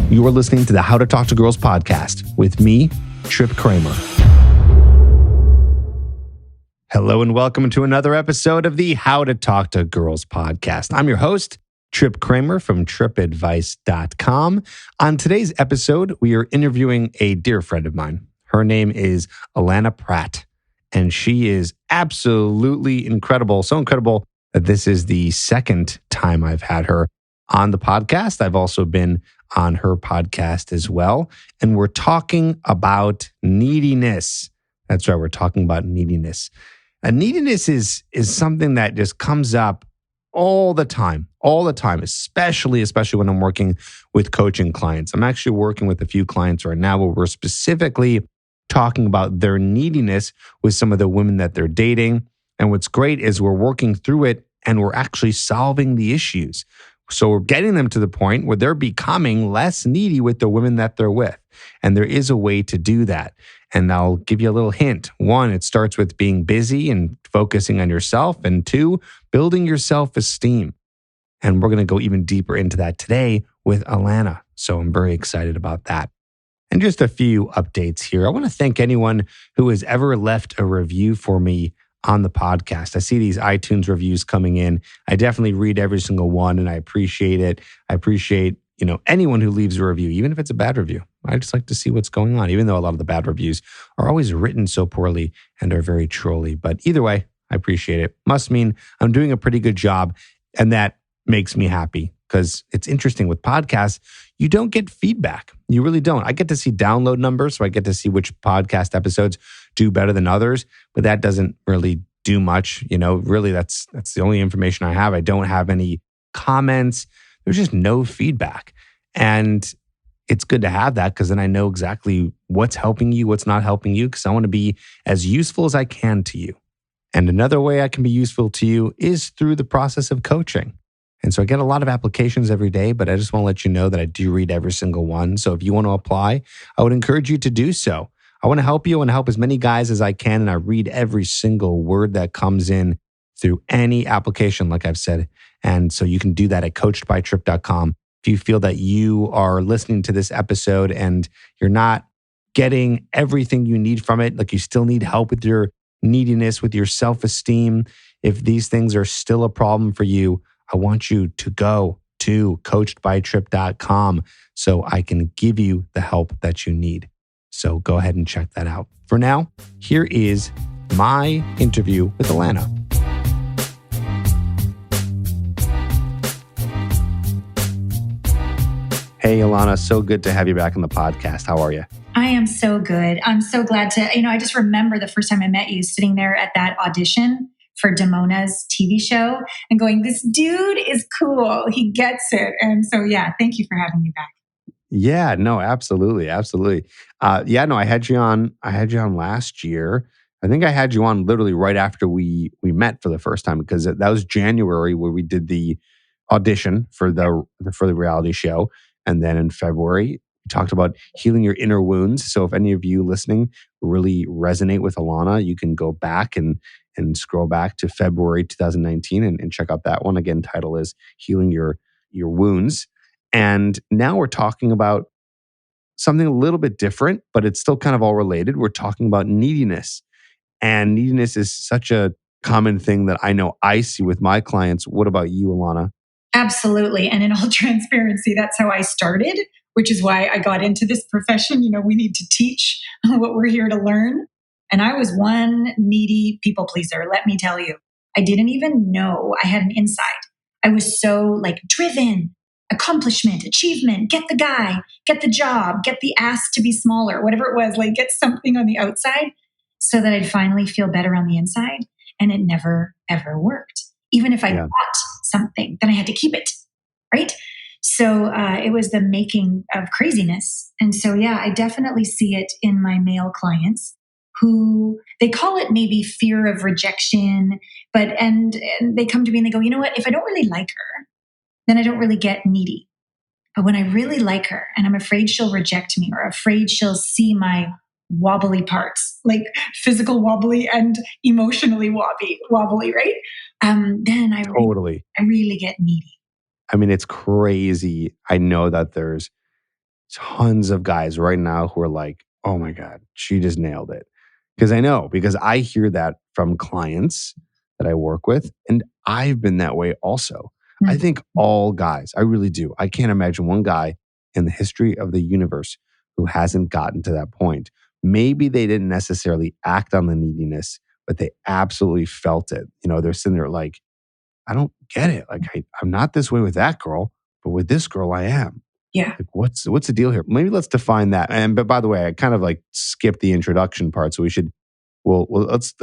You are listening to the How to Talk to Girls podcast with me, Trip Kramer. Hello and welcome to another episode of the How to Talk to Girls podcast. I'm your host, Trip Kramer from tripadvice.com. On today's episode, we are interviewing a dear friend of mine. Her name is Allana Pratt, and she is absolutely incredible. So incredible that this is the second time I've had her on the podcast. I've also been on her podcast as well. And we're talking about neediness. That's right, we're talking about neediness. And neediness is something that just comes up all the time, especially when I'm working with coaching clients. I'm actually working with a few clients right now where we're specifically talking about their neediness with some of the women that they're dating. And what's great is we're working through it and we're actually solving the issues. So we're getting them to the point where they're becoming less needy with the women that they're with. And there is a way to do that. And I'll give you a little hint. One, it starts with being busy and focusing on yourself. And two, building your self-esteem. And we're going to go even deeper into that today with Allana. So I'm very excited about that. And just a few updates here. I want to thank anyone who has ever left a review for me on the podcast. I see these iTunes reviews coming in. I definitely read every single one and I appreciate it. I appreciate, anyone who leaves a review, even if it's a bad review. I just like to see what's going on, even though a lot of the bad reviews are always written so poorly and are very trolly. But either way, I appreciate it. Must mean I'm doing a pretty good job. And that makes me happy because it's interesting with podcasts, you don't get feedback. You really don't. I get to see download numbers, so I get to see which podcast episodes do better than others, but that doesn't really do much. Really that's the only information I have. I don't have any comments. There's just no feedback. And it's good to have that because then I know exactly what's helping you, what's not helping you, because I want to be as useful as I can to you. And another way I can be useful to you is through the process of coaching. And so I get a lot of applications every day, but I just want to let you know that I do read every single one. So if you want to apply, I would encourage you to do so. I want to help you and help as many guys as I can. And I read every single word that comes in through any application, like I've said. And so you can do that at coachedbytrip.com. If you feel that you are listening to this episode and you're not getting everything you need from it, like you still need help with your neediness, with your self-esteem, if these things are still a problem for you, I want you to go to coachedbytrip.com so I can give you the help that you need. So go ahead and check that out. For now, here is my interview with Allana. Hey, Allana, so good to have you back on the podcast. How are you? I am so good. I'm so glad to, I just remember the first time I met you sitting there at that audition for Damona's TV show and going, this dude is cool. He gets it. And so, thank you for having me back. Yeah, no, absolutely. I had you on last year. I think I had you on literally right after we met for the first time because that was January where we did the audition for the reality show. And then in February, we talked about healing your inner wounds. So if any of you listening really resonate with Allana, you can go back and scroll back to February 2019 and check out that one. Again, title is Healing Your Wounds. And now we're talking about something a little bit different, but it's still kind of all related. We're talking about neediness. And neediness is such a common thing that I know I see with my clients. What about you, Allana? Absolutely. And in all transparency, that's how I started, which is why I got into this profession. We need to teach what we're here to learn. And I was one needy people pleaser, let me tell you. I didn't even know I had an inside. I was so driven, accomplishment, achievement, get the guy, get the job, get the ass to be smaller, whatever it was, get something on the outside so that I'd finally feel better on the inside. And it never, ever worked. Even if I got something, then I had to keep it, right? So it was the making of craziness. And so, I definitely see it in my male clients who they call it maybe fear of rejection, and they come to me and they go, you know what, if I don't really like her, then I don't really get needy. But when I really like her and I'm afraid she'll reject me or afraid she'll see my wobbly parts, like physical wobbly and emotionally wobbly, right? Then I really get needy. I mean, it's crazy. I know that there's tons of guys right now who are like, oh my God, she just nailed it. Because I know, because I hear that from clients that I work with, and I've been that way also. I think all guys, I really do. I can't imagine one guy in the history of the universe who hasn't gotten to that point. Maybe they didn't necessarily act on the neediness, but they absolutely felt it. They're sitting there like, I don't get it. Like, I'm not this way with that girl, but with this girl, I am. Yeah. Like, what's the deal here? Maybe let's define that. But by the way, I kind of like skipped the introduction part, so we should. Well, let's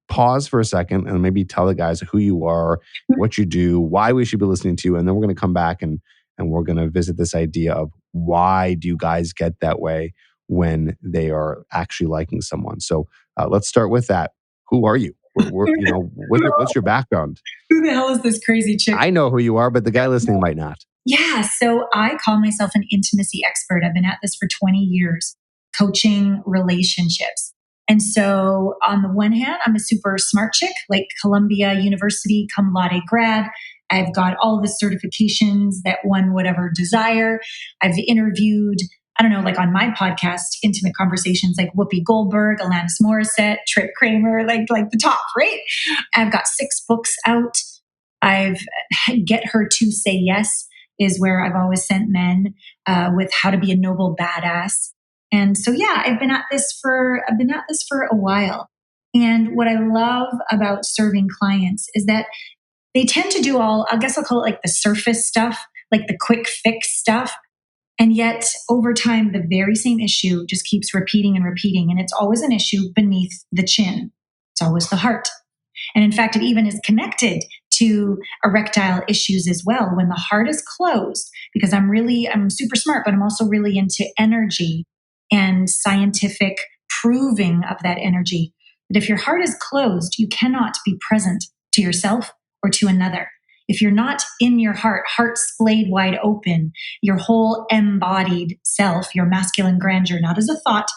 pause for a second and maybe tell the guys who you are, what you do, why we should be listening to you, and then we're going to come back and we're going to visit this idea of why do guys get that way when they are actually liking someone. So let's start with that. Who are you? What's your background? Who the hell is this crazy chick? I know who you are, but the guy listening might not. Yeah, so I call myself an intimacy expert. I've been at this for 20 years, coaching relationships. And so on the one hand, I'm a super smart chick, like Columbia University cum laude grad. I've got all the certifications that one would ever desire. I've interviewed, I don't know, like on my podcast, Intimate Conversations, like Whoopi Goldberg, Alanis Morissette, Trip Kramer, like the top, right? I've got 6 books out. I've Get Her to Say Yes is where I've always sent men with how to be a noble badass. And so, yeah, I've been at this for a while. And what I love about serving clients is that they tend to do all, I guess I'll call it like the surface stuff, like the quick fix stuff. And yet over time, the very same issue just keeps repeating and repeating. And it's always an issue beneath the chin. It's always the heart. And in fact, it even is connected to erectile issues as well. When the heart is closed, because I'm super smart, but I'm also really into energy and scientific proving of that energy. That if your heart is closed, you cannot be present to yourself or to another. If you're not in your heart splayed wide open, your whole embodied self, your masculine grandeur, not as a thought,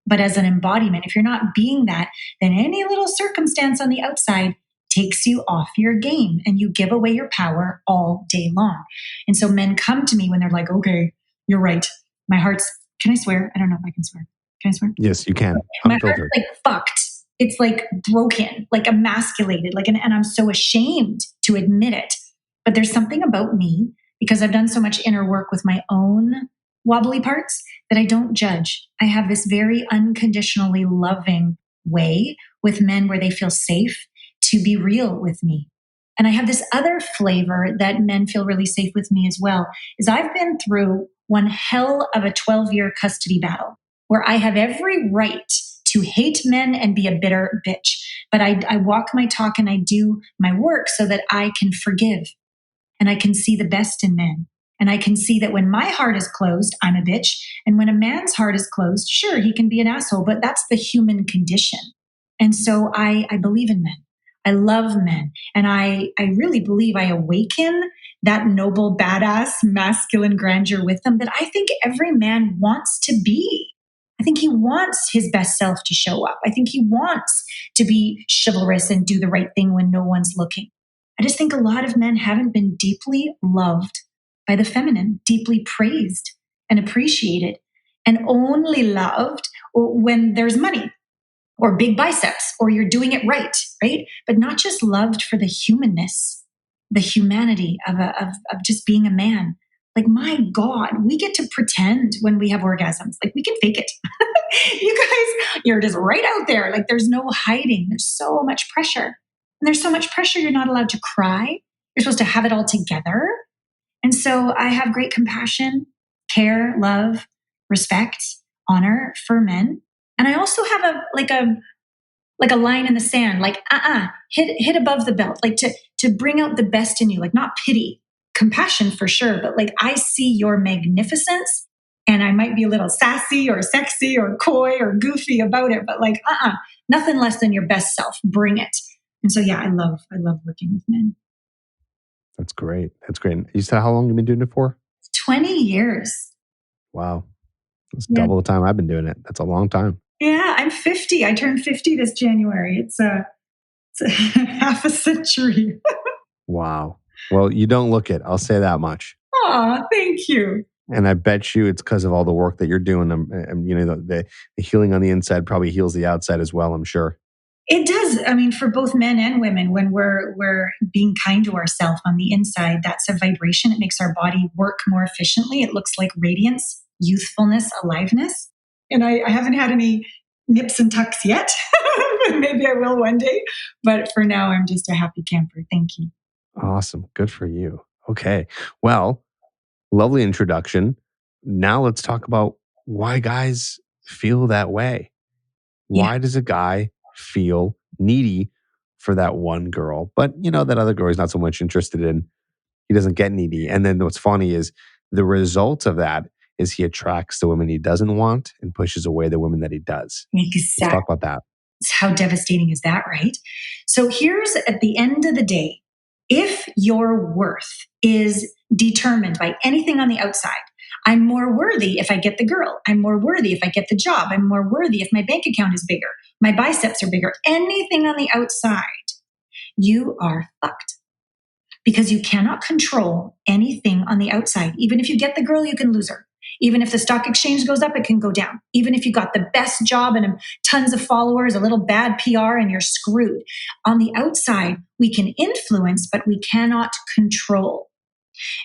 but as an embodiment, if you're not being that, then any little circumstance on the outside takes you off your game and you give away your power all day long. And so men come to me when they're like, okay, you're right. My heart's, can I swear? I don't know if I can swear. Can I swear? Yes, you can. My heart's like fucked. It's like broken, like emasculated, and I'm so ashamed to admit it. But there's something about me, because I've done so much inner work with my own wobbly parts, that I don't judge. I have this very unconditionally loving way with men where they feel safe to be real with me. And I have this other flavor that men feel really safe with me as well, is I've been through one hell of a 12-year custody battle where I have every right to hate men and be a bitter bitch. But I walk my talk and I do my work so that I can forgive and I can see the best in men. And I can see that when my heart is closed, I'm a bitch. And when a man's heart is closed, sure, he can be an asshole, but that's the human condition. And so I believe in men. I love men. And I really believe I awaken that noble, badass, masculine grandeur with them that I think every man wants to be. I think he wants his best self to show up. I think he wants to be chivalrous and do the right thing when no one's looking. I just think a lot of men haven't been deeply loved by the feminine, deeply praised and appreciated, and only loved when there's money or big biceps or you're doing it right? But not just loved for the humanness, the humanity of just being a man. Like, my God, we get to pretend when we have orgasms. Like, we can fake it. You guys, you're just right out there. Like, there's no hiding. There's so much pressure. And there's so much pressure, you're not allowed to cry. You're supposed to have it all together. And so I have great compassion, care, love, respect, honor for men. And I also have a line in the sand, like, hit above the belt, like to bring out the best in you, like not pity, compassion for sure, but like, I see your magnificence and I might be a little sassy or sexy or coy or goofy about it, but like, nothing less than your best self. Bring it. And so, yeah, I love working with men. That's great. That's great. You said how long have you been doing it for? 20 years. Wow. That's double the time I've been doing it. That's a long time. Yeah, I'm 50. I turned 50 this January. It's a half a century. Wow. Well, you don't look it. I'll say that much. Aw, thank you. And I bet you it's because of all the work that you're doing. The healing on the inside probably heals the outside as well, I'm sure. It does. I mean, for both men and women, when we're being kind to ourselves on the inside, that's a vibration. It makes our body work more efficiently. It looks like radiance, youthfulness, aliveness. And I haven't had any nips and tucks yet. Maybe I will one day. But for now, I'm just a happy camper. Thank you. Awesome. Good for you. Okay. Well, lovely introduction. Now let's talk about why guys feel that way. Yeah. Why does a guy feel needy for that one girl, but that other girl he's not so much interested in? He doesn't get needy. And then what's funny is the result of that is he attracts the women he doesn't want and pushes away the women that he does. Let's Exactly. talk about that. How devastating is that, right? So here's at the end of the day, if your worth is determined by anything on the outside, I'm more worthy if I get the girl. I'm more worthy if I get the job. I'm more worthy if my bank account is bigger. My biceps are bigger. Anything on the outside, you are fucked. Because you cannot control anything on the outside. Even if you get the girl, you can lose her. Even if the stock exchange goes up, it can go down. Even if you got the best job and tons of followers, a little bad PR, and you're screwed. On the outside, we can influence, but we cannot control.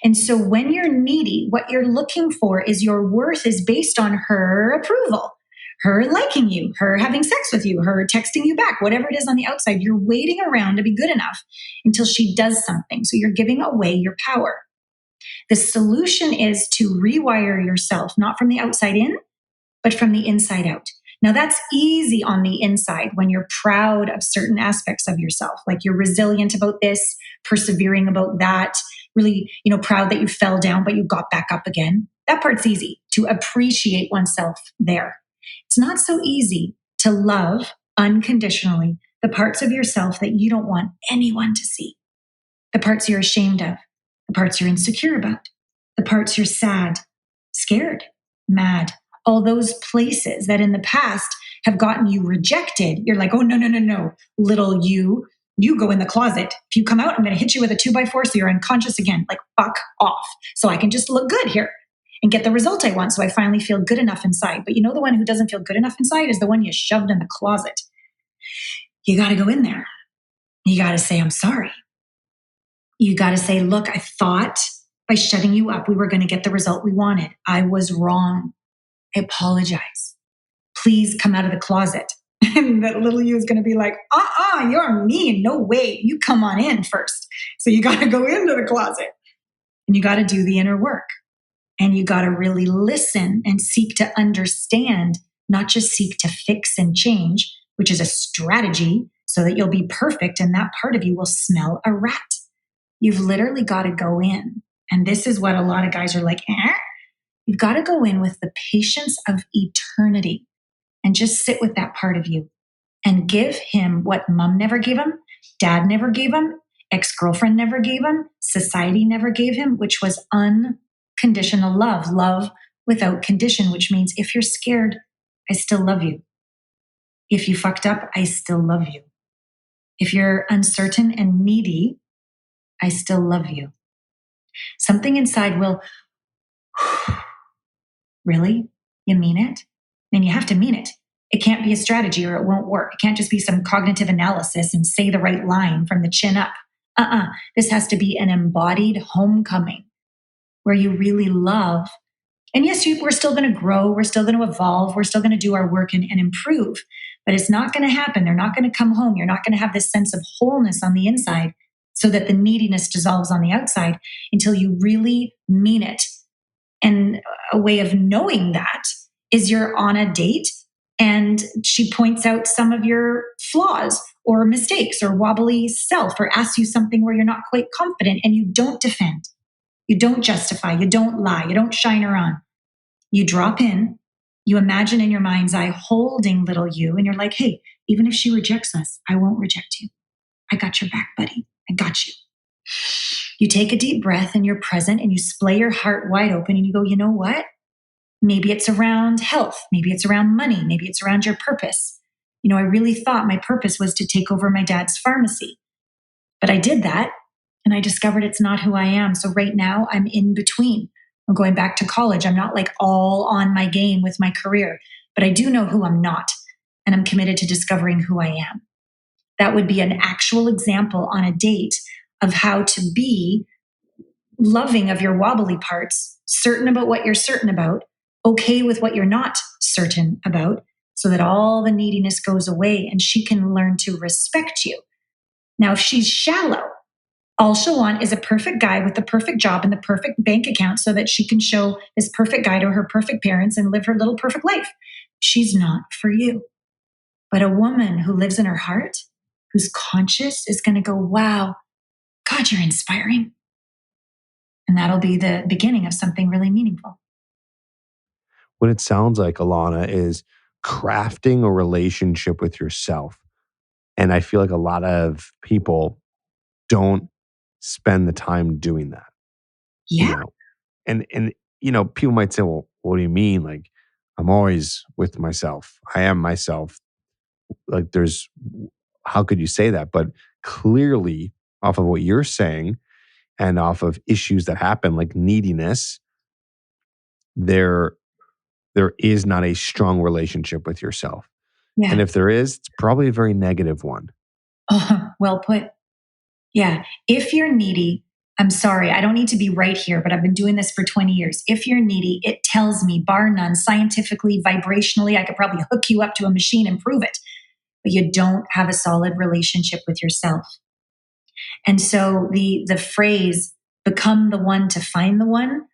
And so when you're needy, what you're looking for is your worth is based on her approval, her liking you, her having sex with you, her texting you back, whatever it is on the outside. You're waiting around to be good enough until she does something. So you're giving away your power. The solution is to rewire yourself, not from the outside in, but from the inside out. Now, that's easy on the inside when you're proud of certain aspects of yourself, like you're resilient about this, persevering about that, really, proud that you fell down, but you got back up again. That part's easy, to appreciate oneself there. It's not so easy to love unconditionally the parts of yourself that you don't want anyone to see, the parts you're ashamed of, the parts you're insecure about, the parts you're sad, scared, mad, all those places that in the past have gotten you rejected. You're like, oh, no, little you go in the closet. If you come out, I'm going to hit you with a 2x4 so you're unconscious again. Like, fuck off. So I can just look good here and get the result I want. So I finally feel good enough inside. But the one who doesn't feel good enough inside is the one you shoved in the closet. You got to go in there. You got to say, I'm sorry. You got to say, look, I thought by shutting you up, we were going to get the result we wanted. I was wrong. I apologize. Please come out of the closet. And that little you is going to be like, you're mean. No way. You come on in first. So you got to go into the closet and you got to do the inner work. And you got to really listen and seek to understand, not just seek to fix and change, which is a strategy so that you'll be perfect and that part of you will smell a rat. You've literally got to go in. And this is what a lot of guys are like, You've got to go in with the patience of eternity and just sit with that part of you and give him what mom never gave him, dad never gave him, ex-girlfriend never gave him, society never gave him, which was unconditional love without condition, which means if you're scared, I still love you. If you fucked up, I still love you. If you're uncertain and needy, I still love you. Something inside will, really? You mean it? And you have to mean it. It can't be a strategy or it won't work. It can't just be some cognitive analysis and say the right line from the chin up. This has to be an embodied homecoming where you really love. And yes, we're still going to grow. We're still going to evolve. We're still going to do our work and improve. But it's not going to happen. They're not going to come home. You're not going to have this sense of wholeness on the inside so that the neediness dissolves on the outside until you really mean it. And a way of knowing that is you're on a date and she points out some of your flaws or mistakes or wobbly self or asks you something where you're not quite confident and you don't defend. You don't justify. You don't lie. You don't shine her on. You drop in. You imagine in your mind's eye holding little you and you're like, hey, even if she rejects us, I won't reject you. I got your back, buddy. I got you. You take a deep breath and you're present and you splay your heart wide open and you go, you know what? Maybe it's around health. Maybe it's around money. Maybe it's around your purpose. I really thought my purpose was to take over my dad's pharmacy. But I did that and I discovered it's not who I am. So right now I'm in between. I'm going back to college. I'm not like all on my game with my career, but I do know who I'm not. And I'm committed to discovering who I am. That would be an actual example on a date of how to be loving of your wobbly parts, certain about what you're certain about, okay with what you're not certain about, so that all the neediness goes away and she can learn to respect you. Now, if she's shallow, all she'll want is a perfect guy with the perfect job and the perfect bank account so that she can show this perfect guy to her perfect parents and live her little perfect life. She's not for you. But a woman who lives in her heart, who's conscious, is going to go, wow, God, you're inspiring. And that'll be the beginning of something really meaningful. What it sounds like, Allana, is crafting a relationship with yourself. And I feel like a lot of people don't spend the time doing that, you Yeah. know. And people might say, well, what do you mean? Like, I'm always with myself. I am myself. Like, how could you say that? But clearly, off of what you're saying and off of issues that happen, like neediness, there is not a strong relationship with yourself. And Yeah. if there is, it's probably a very negative one. Oh, well put. Yeah. If you're needy, I'm sorry, I don't need to be right here, but I've been doing this for 20 years. If you're needy, it tells me, bar none, scientifically, vibrationally, I could probably hook you up to a machine and prove it, but you don't have a solid relationship with yourself. And so the phrase, become the one to find the one,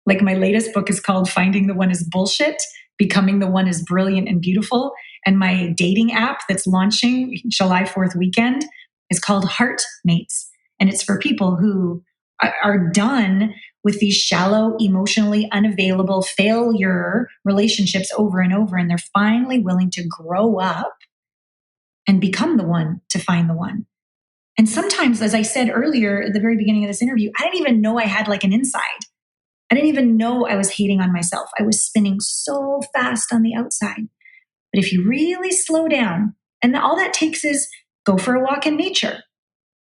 like my latest book is called Finding the One is Bullshit, Becoming the One is Brilliant and Beautiful. And my dating app that's launching July 4th weekend is called Heartmates. And it's for people who are done with these shallow, emotionally unavailable failure relationships over and over. And they're finally willing to grow up and become the one to find the one. And sometimes, as I said earlier at the very beginning of this interview, I didn't even know I had like an inside. I didn't even know I was hating on myself. I was spinning so fast on the outside. But if you really slow down, and all that takes is go for a walk in nature,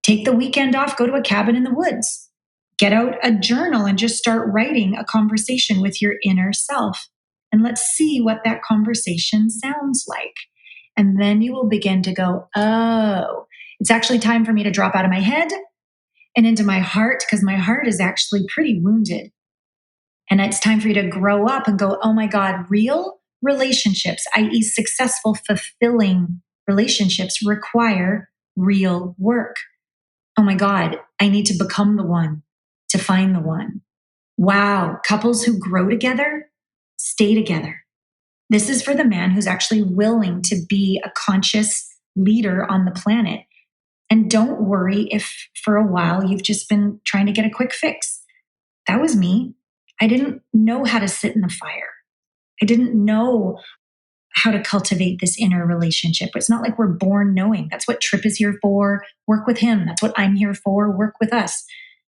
take the weekend off, go to a cabin in the woods, get out a journal and just start writing a conversation with your inner self. And let's see what that conversation sounds like. And then you will begin to go, oh, it's actually time for me to drop out of my head and into my heart, because my heart is actually pretty wounded. And it's time for you to grow up and go, oh my God, real relationships, i.e., successful, fulfilling relationships, require real work. Oh my God, I need to become the one to find the one. Wow, couples who grow together stay together. This is for the man who's actually willing to be a conscious leader on the planet. And don't worry if for a while you've just been trying to get a quick fix. That was me. I didn't know how to sit in the fire. I didn't know how to cultivate this inner relationship. It's not like we're born knowing. That's what Trip is here for. Work with him. That's what I'm here for. Work with us.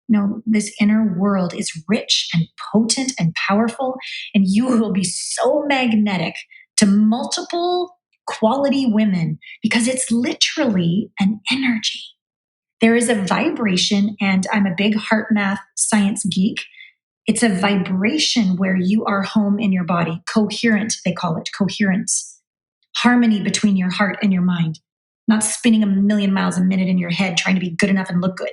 No, this inner world is rich and potent and powerful, and you will be so magnetic to multiple quality women because it's literally an energy. There is a vibration, and I'm a big heart math science geek. It's a vibration where you are home in your body. Coherent, they call it, coherence. Harmony between your heart and your mind. Not spinning a million miles a minute in your head trying to be good enough and look good.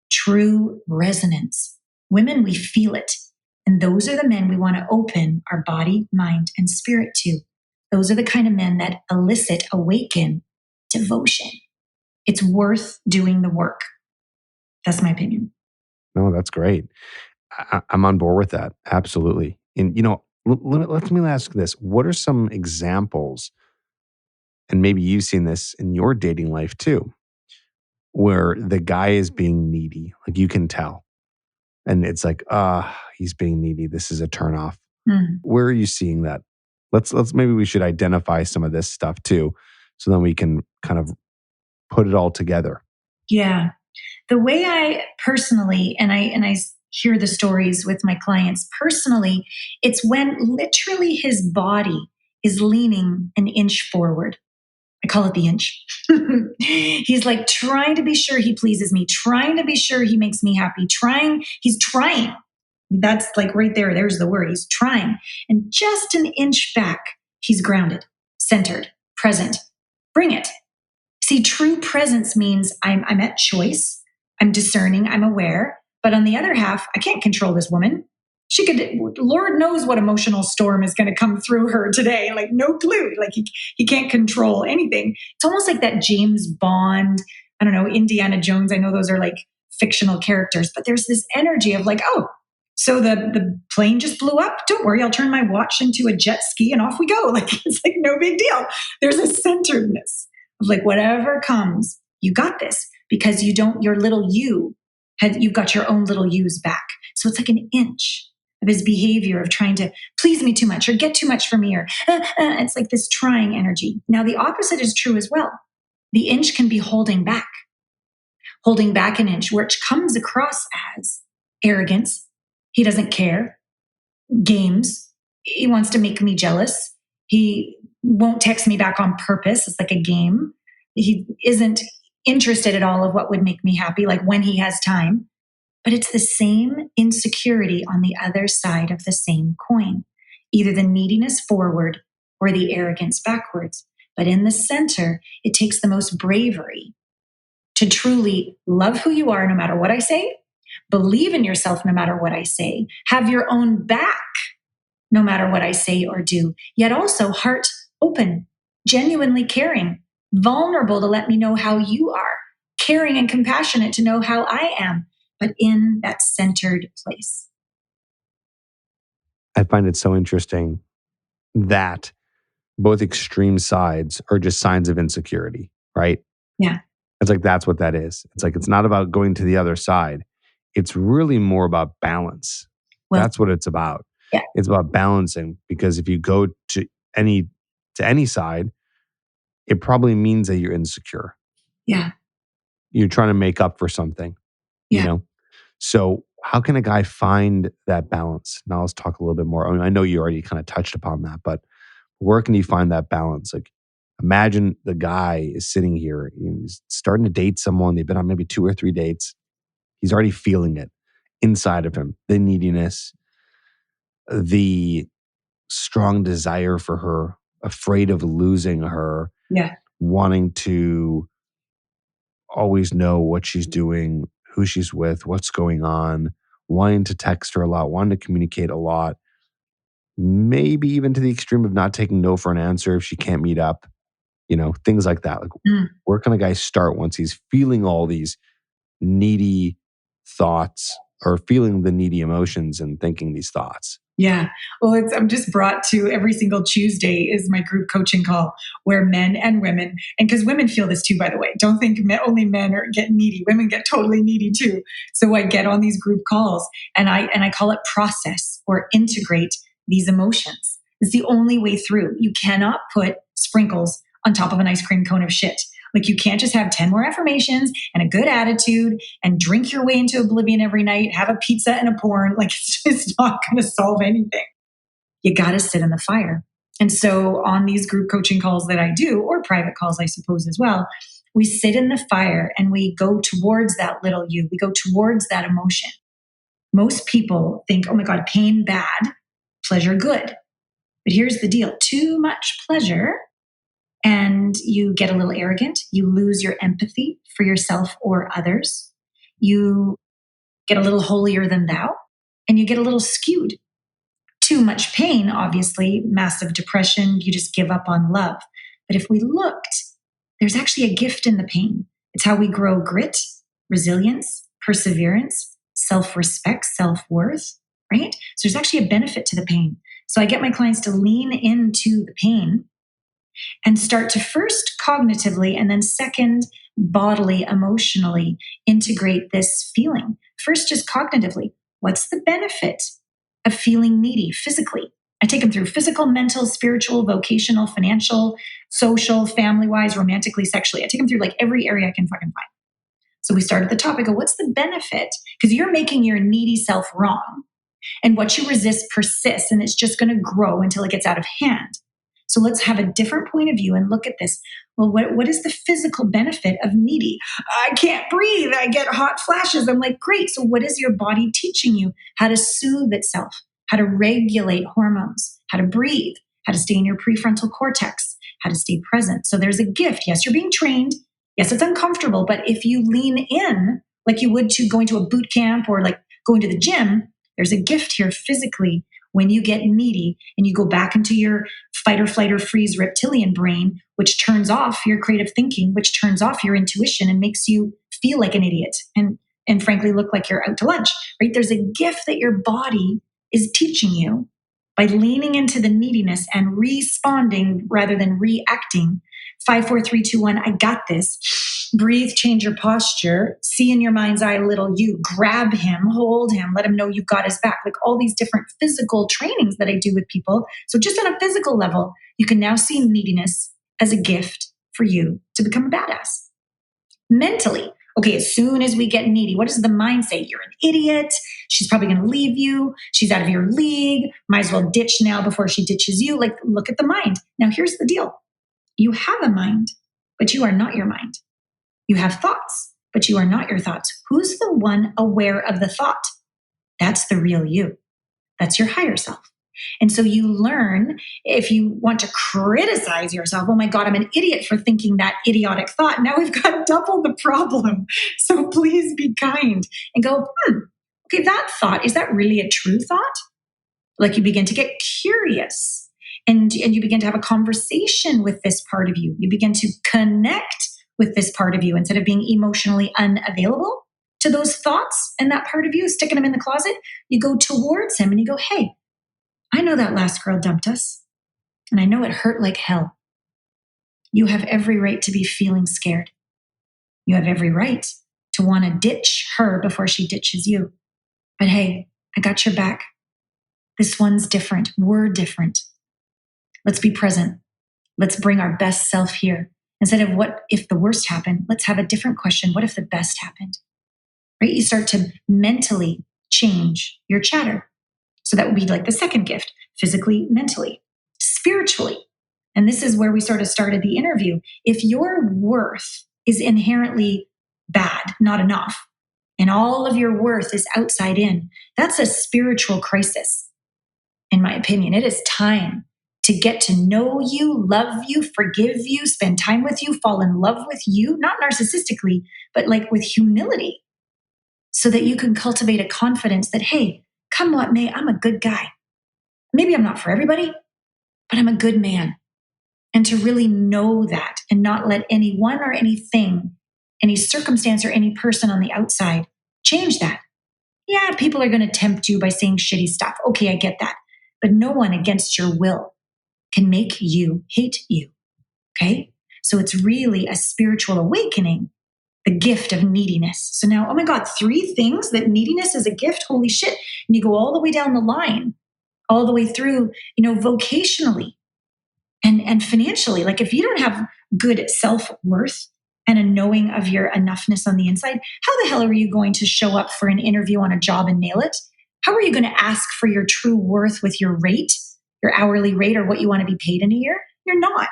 True resonance. Women, we feel it. And those are the men we want to open our body, mind, and spirit to. Those are the kind of men that elicit, awaken devotion. It's worth doing the work. That's my opinion. No, that's great. I'm on board with that. Absolutely. And, let me ask this. What are some examples, and maybe you've seen this in your dating life too, where the guy is being needy? Like you can tell. And it's like, he's being needy. This is a turnoff. Mm. Where are you seeing that? Let's maybe we should identify some of this stuff too, so then we can kind of put it all together. Yeah. The way I personally, and I hear the stories with my clients personally, it's when literally his body is leaning an inch forward. I call it the inch. He's like trying to be sure he pleases me, trying to be sure he makes me happy, he's trying. That's like right there. There's the word. He's trying. And just an inch back, he's grounded, centered, present. Bring it. See, true presence means I'm at choice. I'm discerning. I'm aware. But on the other half, I can't control this woman. She could, Lord knows what emotional storm is going to come through her today. Like, no clue. Like, he can't control anything. It's almost like that James Bond, I don't know, Indiana Jones. I know those are like fictional characters, but there's this energy of like, oh, so the plane just blew up. Don't worry, I'll turn my watch into a jet ski and off we go. Like, it's like no big deal. There's a centeredness of like, whatever comes, you got this, because you don't, your little you, you've got your own little yous back. So it's like an inch of his behavior of trying to please me too much or get too much from me, or it's like this trying energy. Now, the opposite is true as well. The inch can be holding back an inch, which comes across as arrogance. He doesn't care. Games. He wants to make me jealous. He won't text me back on purpose. It's like a game. He isn't interested at all of what would make me happy, like when he has time. But it's the same insecurity on the other side of the same coin, either the neediness forward or the arrogance backwards. But in the center, it takes the most bravery to truly love who you are no matter what I say, believe in yourself no matter what I say, have your own back no matter what I say or do, yet also heart open, genuinely caring, vulnerable to let me know how you are, caring and compassionate to know how I am, but in that centered place. I find it so interesting that both extreme sides are just signs of insecurity, right? Yeah. It's like, that's what that is. It's like, it's not about going to the other side. It's really more about balance. Well, that's what it's about. Yeah. It's about balancing, because if you go to any side, it probably means that you're insecure. Yeah. You're trying to make up for something, Yeah. you know? So how can a guy find that balance? Now let's talk a little bit more. I mean, I know you already kind of touched upon that, but where can you find that balance? Like, imagine the guy is sitting here, he's starting to date someone. They've been on maybe 2 or 3 dates. He's already feeling it inside of him, the neediness, the strong desire for her, afraid of losing her, Yeah. wanting to always know what she's doing, who she's with, what's going on, wanting to text her a lot, wanting to communicate a lot, maybe even to the extreme of not taking no for an answer if she can't meet up, things like that. Like, where can a guy start once he's feeling all these needy thoughts, or feeling the needy emotions and thinking these thoughts? Yeah. Well, I'm just brought to every single Tuesday is my group coaching call where men and women, and because women feel this too, by the way, don't think only men get needy. Women get totally needy too. So I get on these group calls and I call it process or integrate these emotions. It's the only way through. You cannot put sprinkles on top of an ice cream cone of shit. Like, you can't just have 10 more affirmations and a good attitude and drink your way into oblivion every night, have a pizza and a porn. Like, it's just not going to solve anything. You got to sit in the fire. And so on these group coaching calls that I do, or private calls, I suppose, as well, we sit in the fire and we go towards that little you. We go towards that emotion. Most people think, oh my God, pain bad, pleasure good. But here's the deal. Too much pleasure, and you get a little arrogant. You lose your empathy for yourself or others. You get a little holier than thou, and you get a little skewed. Too much pain, obviously, massive depression, you just give up on love. But if we looked, there's actually a gift in the pain. It's how we grow grit, resilience, perseverance, self-respect, self-worth, right? So there's actually a benefit to the pain. So I get my clients to lean into the pain and start to first cognitively and then second bodily, emotionally integrate this feeling. First, just cognitively. What's the benefit of feeling needy physically? I take them through physical, mental, spiritual, vocational, financial, social, family-wise, romantically, sexually. I take them through like every area I can fucking find. So we start at the top. I go, what's the benefit? Because you're making your needy self wrong. And what you resist persists, and it's just going to grow until it gets out of hand. So let's have a different point of view and look at this. Well, what is the physical benefit of needy? I can't breathe. I get hot flashes. I'm like, great. So, what is your body teaching you? How to soothe itself, how to regulate hormones, how to breathe, how to stay in your prefrontal cortex, how to stay present. So, there's a gift. Yes, you're being trained. Yes, it's uncomfortable. But if you lean in like you would to going to a boot camp or like going to the gym, there's a gift here physically when you get needy and you go back into your fight or flight or freeze reptilian brain, which turns off your creative thinking, which turns off your intuition and makes you feel like an idiot and frankly look like you're out to lunch, right? There's a gift that your body is teaching you by leaning into the neediness and responding rather than reacting. 5, 4, 3, 2, 1, I got this. Breathe, change your posture, see in your mind's eye little you, grab him, hold him, let him know you've got his back. Like all these different physical trainings that I do with people. So just on a physical level, you can now see neediness as a gift for you to become a badass. Mentally, okay, as soon as we get needy, what does the mind say? You're an idiot. She's probably going to leave you. She's out of your league. Might as well ditch now before she ditches you. Like, look at the mind. Now, here's the deal. You have a mind, but you are not your mind. You have thoughts, but you are not your thoughts. Who's the one aware of the thought? That's the real you. That's your higher self. And so you learn, if you want to criticize yourself, oh my God, I'm an idiot for thinking that idiotic thought. Now we've got double the problem. So please be kind and go, okay, that thought, is that really a true thought? Like you begin to get curious and you begin to have a conversation with this part of you. You begin to connect with this part of you instead of being emotionally unavailable to those thoughts and that part of you, sticking them in the closet. You go towards him and you go, hey, I know that last girl dumped us, and I know it hurt like hell. You have every right to be feeling scared. You have every right to want to ditch her before she ditches you. But hey, I got your back. This one's different. We're different. Let's be present. Let's bring our best self here. Instead of what if the worst happened, let's have a different question. What if the best happened? Right? You start to mentally change your chatter. So that would be like the second gift, physically, mentally, spiritually. And this is where we sort of started the interview. If your worth is inherently bad, not enough, and all of your worth is outside in, that's a spiritual crisis, in my opinion. It is time to get to know you, love you, forgive you, spend time with you, fall in love with you, not narcissistically, but like with humility, so that you can cultivate a confidence that, hey, come what may, I'm a good guy. Maybe I'm not for everybody, but I'm a good man. And to really know that and not let anyone or anything, any circumstance or any person on the outside change that. Yeah, people are going to tempt you by saying shitty stuff. Okay, I get that. But no one against your will can make you hate you. Okay? So it's really a spiritual awakening, the gift of neediness. So now, oh my God, 3 things that neediness is a gift. Holy shit. And you go all the way down the line, all the way through, vocationally and financially. Like if you don't have good self-worth and a knowing of your enoughness on the inside, how the hell are you going to show up for an interview on a job and nail it? How are you going to ask for your true worth with your rate, your hourly rate, or what you want to be paid in a year? You're not.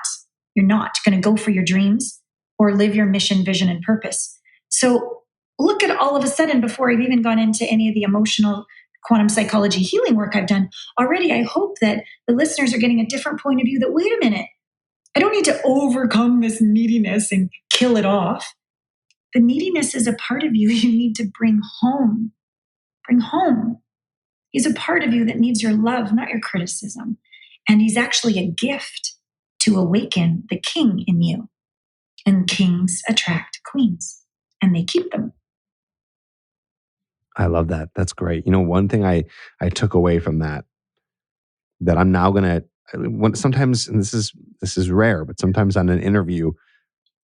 You're not going to go for your dreams or live your mission, vision, and purpose. So look at all of a sudden, before I've even gone into any of the emotional quantum psychology healing work I've done already, I hope that the listeners are getting a different point of view that, wait a minute, I don't need to overcome this neediness and kill it off. The neediness is a part of you need to bring home. Bring home. He's a part of you that needs your love, not your criticism. And he's actually a gift to awaken the king in you. And kings attract queens, and they keep them. I love that. That's great. One thing I took away from that I'm now gonna sometimes, and this is rare, but sometimes on an interview,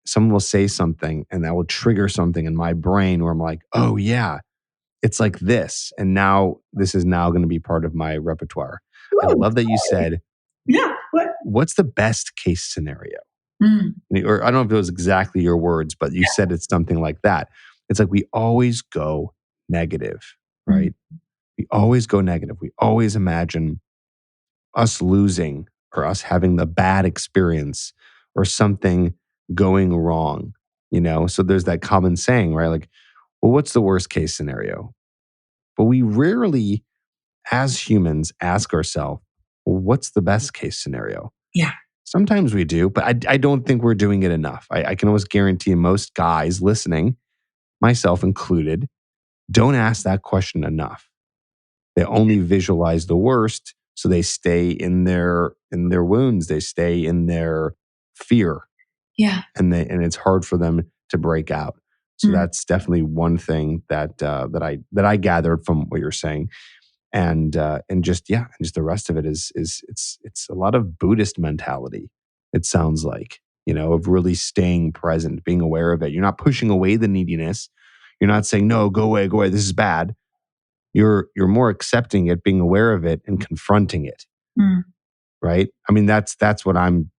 someone will say something and that will trigger something in my brain where I'm like, oh yeah, it's like this, and now this is now going to be part of my repertoire. I love that you said, yeah. What's the best case scenario? Mm. Or I don't know if it was exactly your words, but you said it's something like that. It's like we always go negative, right? We always go negative. We always imagine us losing or us having the bad experience or something going wrong, you know? So there's that common saying, right? Like, well, what's the worst case scenario? But we rarely, as humans, ask ourselves, well, what's the best case scenario? Yeah. Sometimes we do, but I don't think we're doing it enough. I can almost guarantee most guys listening, myself included, don't ask that question enough. They only visualize the worst, so they stay in their wounds. They stay in their fear, Yeah. and it's hard for them to break out. So Mm. that's definitely one thing that I gathered from what you're saying, and just the rest of it is it's a lot of Buddhist mentality. It sounds like, you know, of really staying present, being aware of it. You're not pushing away the neediness. You're not saying no, go away, go away. This is bad. You're more accepting it, being aware of it, and confronting it. Mm. Right? I mean, that's what I'm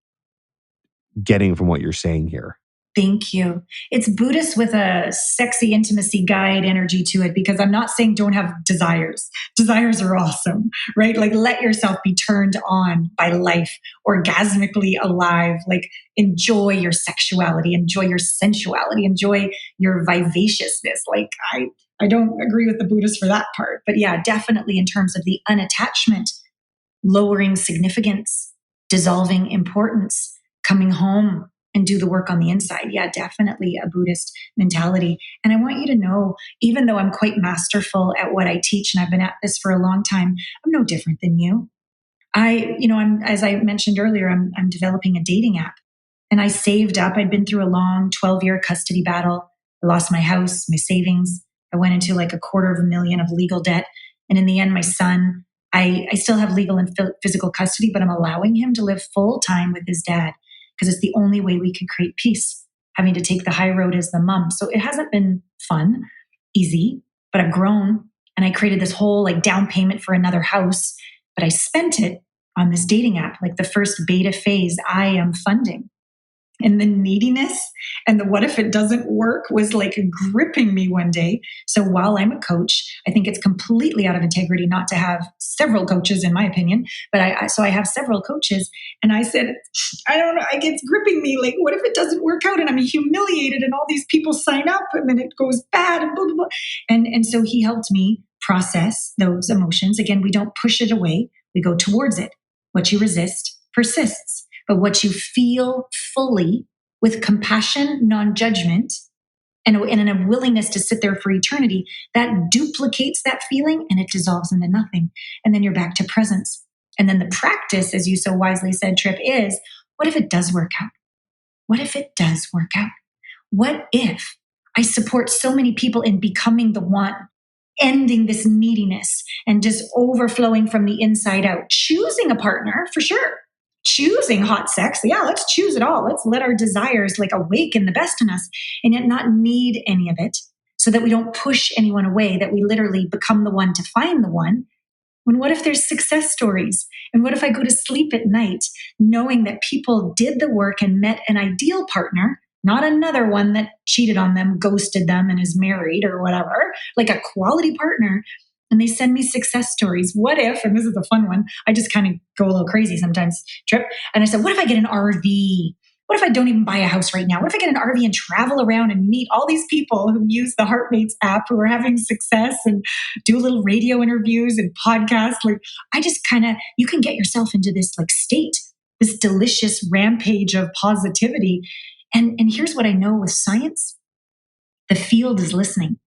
getting from what you're saying here. Thank you. It's Buddhist with a sexy intimacy guide energy to it, because I'm not saying don't have desires. Desires are awesome, right? Like, let yourself be turned on by life, orgasmically alive. Like, enjoy your sexuality, enjoy your sensuality, enjoy your vivaciousness. Like, I don't agree with the Buddhists for that part. But yeah, definitely in terms of the unattachment, lowering significance, dissolving importance, coming home and do the work on the inside. Yeah, definitely a Buddhist mentality. And I want you to know, even though I'm quite masterful at what I teach and I've been at this for a long time, I'm no different than you. I'm, as I mentioned earlier, I'm developing a dating app, and I saved up. I'd been through a long 12-year custody battle. I lost my house, my savings. I went into like $250,000 of legal debt. And in the end, my son, I still have legal and physical custody, but I'm allowing him to live full time with his dad, because it's the only way we could create peace, having to take the high road as the mom. So it hasn't been fun, easy, but I've grown, and I created this whole like down payment for another house, but I spent it on this dating app. Like, the first beta phase, I am funding. And the neediness and the what if it doesn't work was like gripping me one day. So while I'm a coach, I think it's completely out of integrity not to have several coaches, in my opinion. But I have several coaches, and I said, I don't know, it's gripping me. Like, what if it doesn't work out and I'm humiliated and all these people sign up and then it goes bad and blah, blah, blah. And so he helped me process those emotions. Again, we don't push it away. We go towards it. What you resist persists. But what you feel fully, with compassion, non-judgment, and a willingness to sit there for eternity, that duplicates that feeling and it dissolves into nothing. And then you're back to presence. And then the practice, as you so wisely said, Trip, is, what if it does work out? What if it does work out? What if I support so many people in becoming the one, ending this neediness and just overflowing from the inside out, choosing a partner for sure, choosing hot sex. Yeah, let's choose it all. Let's let our desires like awaken the best in us, and yet not need any of it, so that we don't push anyone away, that we literally become the one to find the one. When what if there's success stories? And what if I go to sleep at night knowing that people did the work and met an ideal partner, not another one that cheated on them, ghosted them, and is married or whatever, like a quality partner. And they send me success stories. What if, and this is a fun one, I just kind of go a little crazy sometimes, Trip. And I said, what if I get an RV? What if I don't even buy a house right now? What if I get an RV and travel around and meet all these people who use the Heartmates app, who are having success, and do little radio interviews and podcasts? Like, I just you can get yourself into this like state, this delicious rampage of positivity. And here's what I know with science: the field is listening.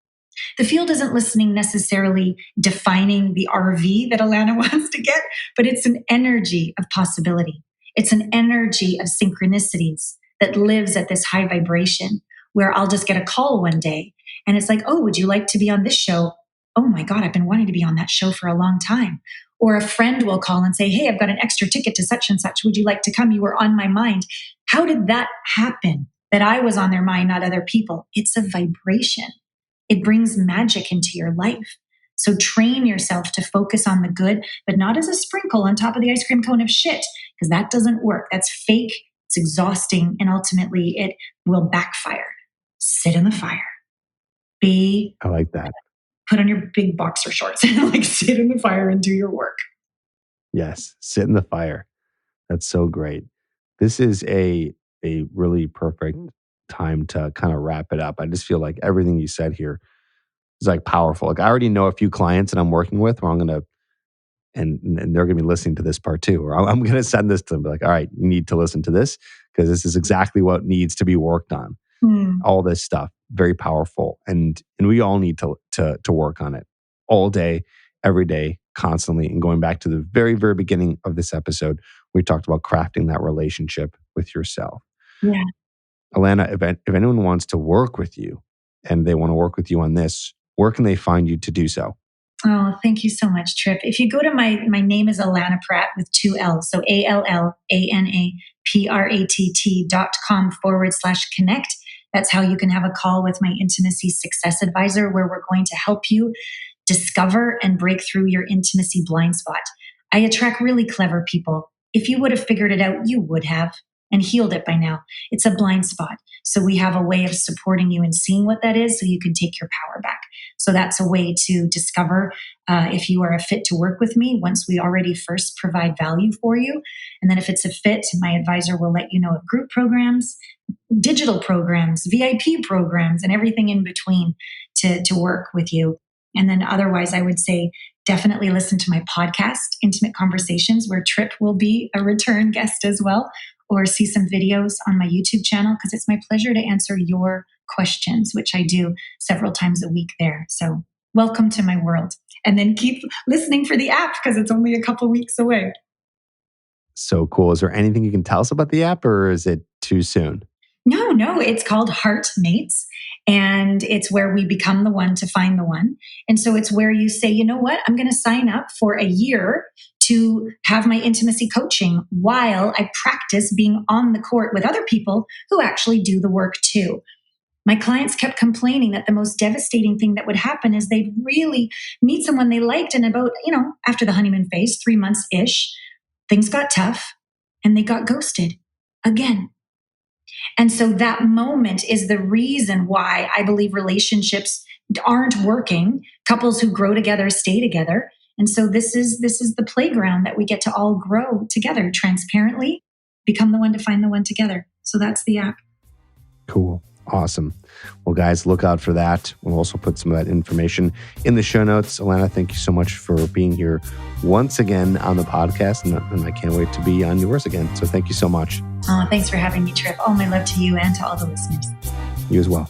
The field isn't listening necessarily defining the RV that Allana wants to get, but it's an energy of possibility. It's an energy of synchronicities that lives at this high vibration, where I'll just get a call one day and it's like, oh, would you like to be on this show? Oh my God, I've been wanting to be on that show for a long time. Or a friend will call and say, hey, I've got an extra ticket to such and such. Would you like to come? You were on my mind. How did that happen? That I was on their mind, not other people. It's a vibration. It brings magic into your life. So train yourself to focus on the good, but not as a sprinkle on top of the ice cream cone of shit, because that doesn't work. That's fake. It's exhausting. And ultimately it will backfire. Sit in the fire. I like that. Put on your big boxer shorts and like sit in the fire and do your work. Yes. Sit in the fire. That's so great. This is a really perfect time to kind of wrap it up. I just feel like everything you said here is like powerful. Like I already know a few clients that I'm working with where I'm going to, and they're going to be listening to this part too, or I'm going to send this to them, be like, all right, you need to listen to this because this is exactly what needs to be worked on. All this stuff, very powerful. And we all need to work on it all day, every day, constantly. And going back to the very, very beginning of this episode, we talked about crafting that relationship with yourself. Yeah. Allana, if anyone wants to work with you and they want to work with you on this, where can they find you to do so? Oh, thank you so much, Trip. If you go to my name is Allana Pratt with 2 L's. So ALLANAPRATT.com/connect. That's how you can have a call with my intimacy success advisor, where we're going to help you discover and break through your intimacy blind spot. I attract really clever people. If you would have figured it out, you would have and healed it by now. It's a blind spot. So we have a way of supporting you in seeing what that is so you can take your power back. So that's a way to discover if you are a fit to work with me once we already first provide value for you. And then if it's a fit, my advisor will let you know of group programs, digital programs, VIP programs, and everything in between to work with you. And then otherwise, I would say definitely listen to my podcast, Intimate Conversations, where Trip will be a return guest as well, or see some videos on my YouTube channel, because it's my pleasure to answer your questions, which I do several times a week there. So welcome to my world. And then keep listening for the app because it's only a couple weeks away. So cool. Is there anything you can tell us about the app, or is it too soon? No, it's called Heart Mates, and it's where we become the one to find the one. And so it's where you say, you know what, I'm going to sign up for a year to have my intimacy coaching while I practice being on the court with other people who actually do the work too. My clients kept complaining that the most devastating thing that would happen is they'd really meet someone they liked, and about, after the honeymoon phase, 3 months-ish, things got tough and they got ghosted again. And so that moment is the reason why I believe relationships aren't working. Couples who grow together stay together. And so this is the playground that we get to all grow together transparently, become the one to find the one together. So that's the app. Cool. Awesome. Well, guys, look out for that. We'll also put some of that information in the show notes. Allana, thank you so much for being here once again on the podcast. And I can't wait to be on yours again. So thank you so much. Oh, thanks for having me, Trip. All my love to you and to all the listeners. You as well.